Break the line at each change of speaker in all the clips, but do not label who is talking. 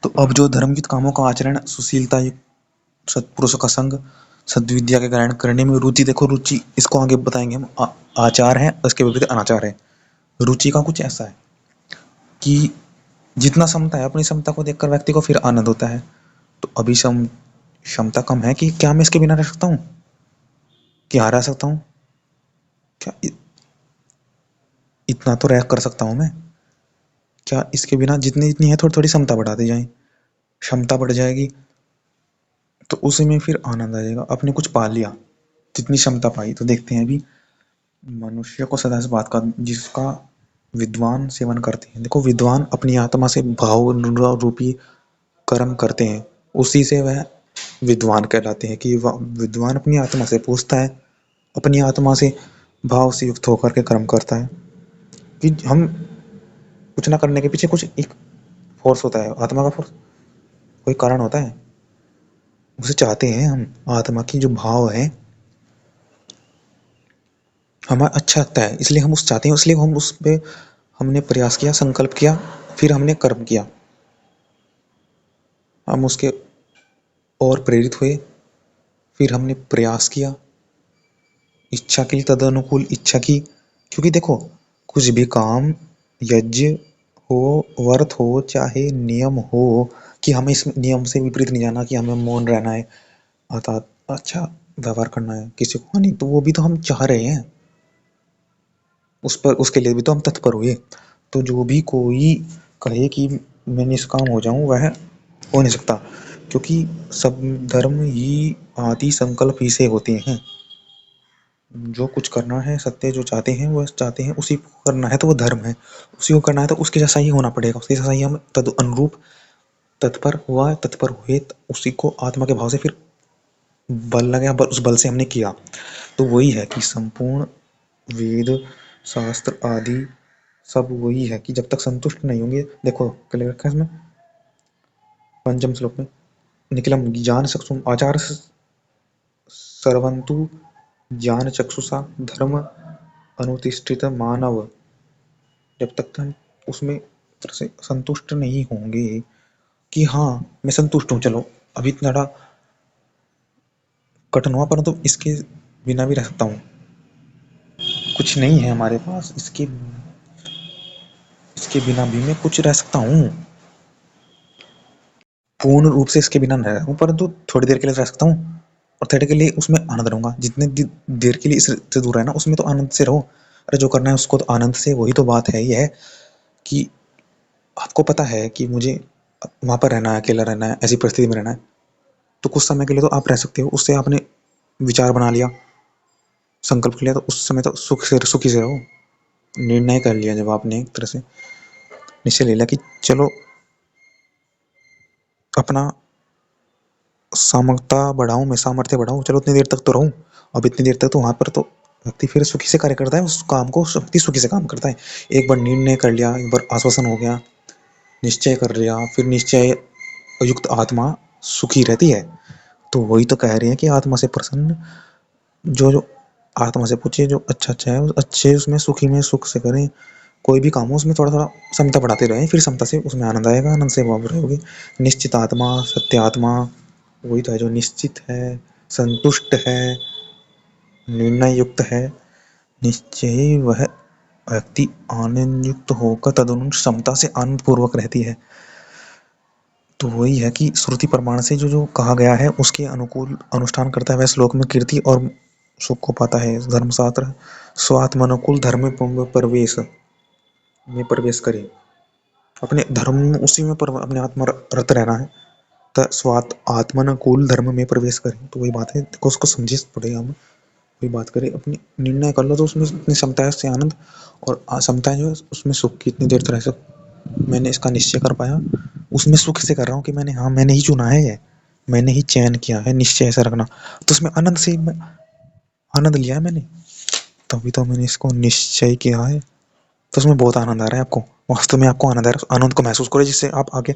तो अब जो धर्मयुक्त कामों का आचरण, सुशीलता युक्त सत्पुरुषों का संग, सद्विद्या के ग्रहण करने में रुचि, देखो रुचि इसको आगे बताएंगे हम। आचार है, उसके विपरीत अनाचार है। रुचि का कुछ ऐसा है कि जितना क्षमता है, अपनी क्षमता को देखकर व्यक्ति को फिर आनंद होता है। तो अभी क्षमता कम है कि क्या मैं इसके बिना रह सकता हूँ, क्या रह सकता हूँ, क्या इतना तो रह कर सकता हूँ मैं, क्या इसके बिना जितनी जितनी है थोड़ी थोड़ी क्षमता बढ़ाती जाए, क्षमता बढ़ जाएगी तो उसी में फिर आनंद आ जाएगा। अपने कुछ पा लिया, जितनी क्षमता पाई। तो देखते हैं अभी मनुष्य को सदा इस बात का जिसका विद्वान सेवन करते हैं। देखो विद्वान अपनी आत्मा से भाव रूपी कर्म करते हैं, उसी से वह विद्वान कहलाते हैं। कि वह विद्वान अपनी आत्मा से पूछता है, अपनी आत्मा से भाव से युक्त होकर के कर्म करता है। कि हम कुछ ना करने के पीछे कुछ एक फोर्स होता है, आत्मा का फोर्स, कोई कारण होता है, उसे चाहते हैं हम। आत्मा की जो भाव है हमें अच्छा लगता है, इसलिए हम उस चाहते हैं, इसलिए हम उस पे हमने प्रयास किया, संकल्प किया, फिर हमने कर्म किया, हम उसके और प्रेरित हुए, फिर हमने प्रयास किया, इच्छा की तदनुकूल इच्छा की। क्योंकि देखो कुछ भी काम, यज्ञ हो, व्रत हो, चाहे नियम हो, कि हमें इस नियम से विपरीत नहीं जाना, कि हमें मौन रहना है, अर्थात अच्छा व्यवहार करना है, किसी को हानि, तो वो भी तो हम चाह रहे हैं, उस पर उसके लिए भी तो हम तत्पर हुए। तो जो भी कोई कहे कि मैं निष्काम हो जाऊं, वह हो नहीं सकता। क्योंकि सब धर्म ही आदि संकल्प ही से होते हैं। जो कुछ करना है, सत्य जो चाहते हैं वो चाहते हैं, उसी को करना है तो वो धर्म है। उसी को करना है तो उसके जैसा ही होना पड़ेगा, उसके जैसा ही हम तद अनुरूप तत्पर हुआ, तत्पर हुए, उसी को आत्मा के भाव से फिर बल लगा, बल उस बल से हमने किया। तो वही है कि संपूर्ण वेद शास्त्र आदि सब वही है कि जब तक संतुष्ट नहीं होंगे। देखो क्या रखा है इसमें पंचम श्लोक में, निखिलम ज्ञान चक्षु आचार सर्वंतु ज्ञान चक्षुषा धर्म अनुतिष्ठित मानव। जब तक हम उसमें तरह से संतुष्ट नहीं होंगे कि हाँ मैं संतुष्ट हूँ, चलो अभी थोड़ा कठिन हुआ परंतु इसके बिना भी रह सकता हूँ, कुछ नहीं है हमारे पास, इसके इसके बिना भी मैं कुछ रह सकता हूँ, पूर्ण रूप से इसके बिना नहीं रह हूँ परंतु थोड़ी देर के लिए रह सकता हूँ, और थोड़ी के लिए उसमें आनंद रहूंगा। जितने देर के लिए इससे दूर है ना, उसमें तो आनंद से रहो। अरे जो करना है उसको तो आनंद से, वही तो बात है। ये है कि आपको पता है कि मुझे वहां पर रहना है, अकेला रहना है, ऐसी परिस्थिति में रहना है, तो कुछ समय के लिए तो आप रह सकते हो। उससे आपने विचार बना लिया, संकल्प लिया, तो उस समय तो सुखी से रहो। निर्णय कर लिया जब आपने एक तरह से निश्चय ले लिया कि चलो अपना सामर्थ्य बढ़ाऊं, मैं सामर्थ्य बढ़ाऊं, चलो उतनी देर तक तो रहूं। अब इतनी देर तक तो वहां पर तो व्यक्ति फिर सुखी से कार्य करता है, उस काम को व्यक्ति सुखी से काम करता है। एक बार निर्णय कर लिया, एक बार आश्वासन हो गया, निश्चय कर लिया, फिर निश्चय युक्त आत्मा सुखी रहती है। तो वही तो कह रहे हैं कि आत्मा से प्रसन्न, जो जो आत्मा से पूछे जो अच्छा अच्छा है, उस अच्छे उसमें सुखी में सुख से करें। कोई भी काम हो उसमें थोड़ा थोड़ा क्षमता बढ़ाते रहें, फिर क्षमता से उसमें आनंद आएगा, आनंद से भाव रहेगी। निश्चित आत्मा, सत्य आत्मा वही तो है जो निश्चित है, संतुष्ट है, निर्णय युक्त है। निश्चय वह व्यक्ति आनंद युक्त होकर तदनुसार क्षमता से आनंद पूर्वक रहती है। तो वही है कि श्रुति प्रमाण से जो जो कहा गया है उसके अनुकूल अनुष्ठान करता है, वह श्लोक में कीर्ति और सुख को पाता है। धर्मशास्त्र स्वात्मानुकूल धर्म में प्रवेश करे, अपने धर्म में उसी में अपने आत्मा रत रहना है। तो स्वात आत्मानुकूल धर्म में प्रवेश करे, तो वही बात है, देखो उसको समझे पड़ेगा। हम वही बात करें, अपनी निर्णय कर लो तो उसमें इतनी क्षमता है उससे आनंद, और क्षमता जो है उसमें सुख की इतनी देर तक रह सकते। मैंने इसका निश्चय कर पाया, उसमें सुख से कर रहा हूँ कि मैंने हाँ मैंने ही चुना है ये, मैंने ही चयन किया है निश्चय ऐसा रखना, तो उसमें आनंद से आनंद लिया है मैंने, तभी तो मैंने इसको निश्चय किया है। तो उसमें बहुत आनंद आ रहा है आपको, वास्तव में आपको आनंद आ रहा है। आनंद को महसूस करो जिससे आप आगे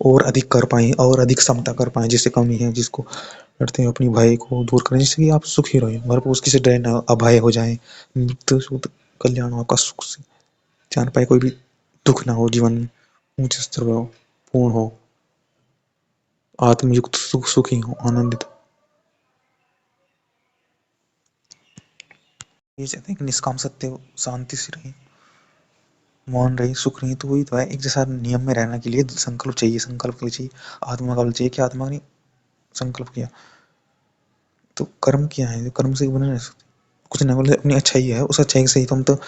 और अधिक कर पाए, और अधिक क्षमता कर पाए, जिससे कमी है जिसको लड़ते हैं अपनी भय को दूर करें, जिससे कि आप सुखी रहे, भरपूर उसकी से डरे न, अभय हो जाए, मृत्यु शुद्ध कल्याण हो आपका, सुख से जान पाए, कोई भी दुख ना हो जीवन में, ऊंचे स्तर पर हो, पूर्ण हो। आत्मयुक्त सुखी हो, आनंदित हो। ये चाहते हैं कि निष्काम सत्य हो, शांति से रहे, मौन रहे, सुख रहे। तो वही तो है, एक जैसा नियम में रहने के लिए संकल्प चाहिए, संकल्प के लिए चाहिए, आत्मा का बल चाहिए कि आत्मा ने संकल्प किया तो कर्म किया है, कर्म से बना नहीं सकते कुछ ना, बोले अपनी अच्छाई है, उस अच्छाई से ही तो हम तो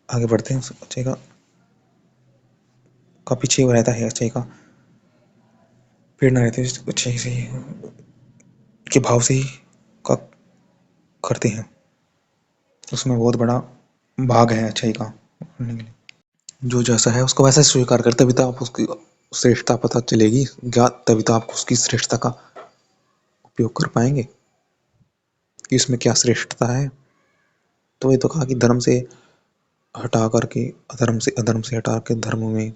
आगे बढ़ते हैं, अच्छाई का पीछे वो रहता है, अच्छाई का पेड़ ना रहते, अच्छाई से ही के भाव से ही का करते हैं, उसमें बहुत बड़ा भाग है अच्छाई का करने के लिए। जो जैसा है उसको वैसा स्वीकार कर, तभी तो आप उसकी श्रेष्ठता पता चलेगी, क्या तभी तो आप उसकी श्रेष्ठता का उपयोग कर पाएंगे कि इसमें क्या श्रेष्ठता है। तो ये तो कहा कि धर्म से हटा करके अधर्म से हटा के धर्म में,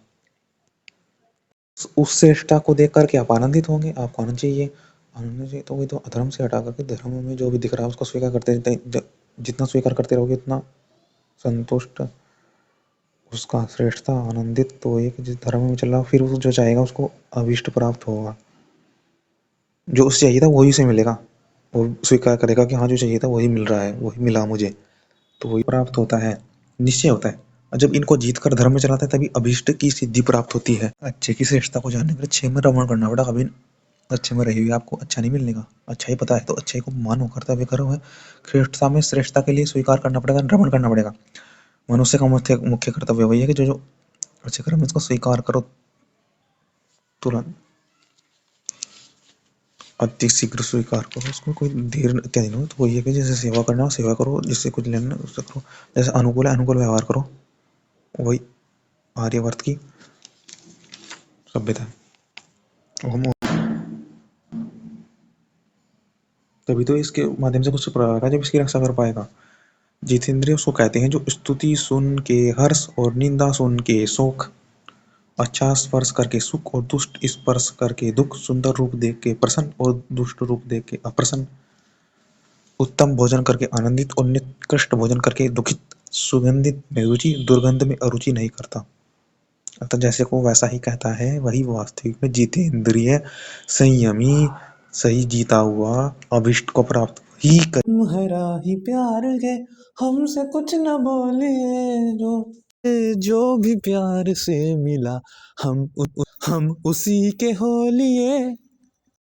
उस श्रेष्ठता को देख करके आप आनंदित होंगे, आपको आनंद चाहिए, आनंद चाहिए तो वही तो अधर्म से हटा करके धर्म में जो भी दिख रहा है उसको स्वीकार करते रहते, जितना स्वीकार करते रहोगे उतना संतुष्ट, उसका श्रेष्ठता आनंदित तो एक जिस धर्म में चल रहा फिर वो जो चाहेगा उसको अभीष्ट प्राप्त होगा, जो उसे चाहिए था वही उसे मिलेगा, वो स्वीकार करेगा कि हाँ जो चाहिए था वही मिल रहा है, वही मिला मुझे, तो वही प्राप्त होता है, निश्चय होता है। और जब इनको जीत कर धर्म में चलाते हैं तभी अभीष्ट की सिद्धि प्राप्त होती है। अच्छे की श्रेष्ठता को जानने के लिए अच्छे में रमण करना पड़ेगा, कभी अच्छे में रही हुई आपको अच्छा नहीं मिलने का, अच्छाई पता है तो अच्छाई को मानो, कर्तव्य करो है, श्रेष्ठता में श्रेष्ठता के लिए स्वीकार करना पड़ेगा, रमण करना पड़ेगा। मनुष्य का मुख्य मुख्य कर्तव्य वही है कि जो जो अच्छे कर्म है इसको स्वीकार करो तुरंत, अति शीघ्र स्वीकार करो उसको, कोई देर इत्यादि नहीं हो। तो वही है कि जैसे सेवा करना हो सेवा करो, जिससे कुछ लेना उससे करो, जैसे अनुकूल है अनुकूल व्यवहार करो, वही आर्यवर्त की सभ्यता है। तभी तो इसके माध्यम से कुछ प्रकार जब इसकी रक्षा कर पाएगा। जितेंद्रिय उसको कहते हैं जो स्तुति सुन के हर्ष और निंदा सुन के शोक, अच्छा स्पर्श करके सुख और दुष्ट स्पर्श करके दुख, सुंदर रूप देख के प्रसन्न और दुष्ट रूप देख के अप्रसन्न, उत्तम भोजन करके आनंदित और निकृष्ट भोजन करके दुखित, सुगंधित में रुचि दुर्गंध में अरुचि नहीं करता। अतः जैसे को वैसा ही कहता है, वही वास्तविक में जितेंद्रिय संयमी सही जीता हुआ अभिष्ट को प्राप्त ही कर। तुम्हारा ही प्यार है हमसे कुछ न बोलिए, जो भी प्यार से मिला हम उसी के हो लिए।